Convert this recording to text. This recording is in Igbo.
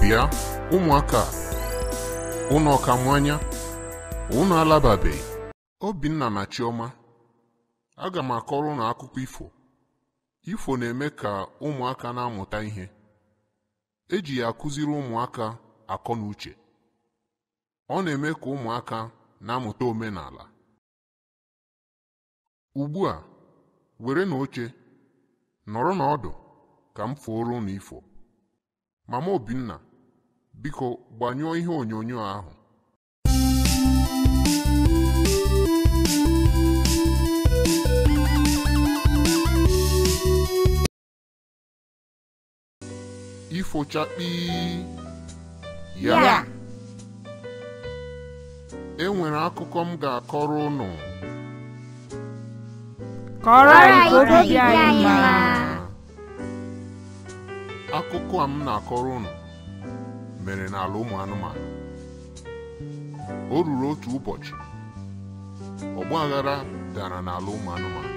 Bịa ụmụaka, unu ọkamwanya, unu alababeghị. Obinna na Chioma, aga m akọrọ unu akụkọ ifo. Ifo na-eme ka ụmụaka na-amụta ihe. Eji ya akụziri ụmụaka akọ na uche. Ọ na-eme ka ụmụaka na-amụta omenala. Ugbu a, were na oche, nọrọ n'ọdụ ka m fụọrọ unu ifo. Mama Obinna, biko gbanyụọ ihe onyonyo ahụ. Ifo chakpi ya. E nwere akụkọ m ga-akọrọ unu. Kọrọ anyị obi anyị ma. Akụkọ a m na-akọrọ unu mere n'ala ụmụ anụmanụ. O ruru otu ụbọchị, ọgba aghara dara n'ala ụmụ anụmanụ.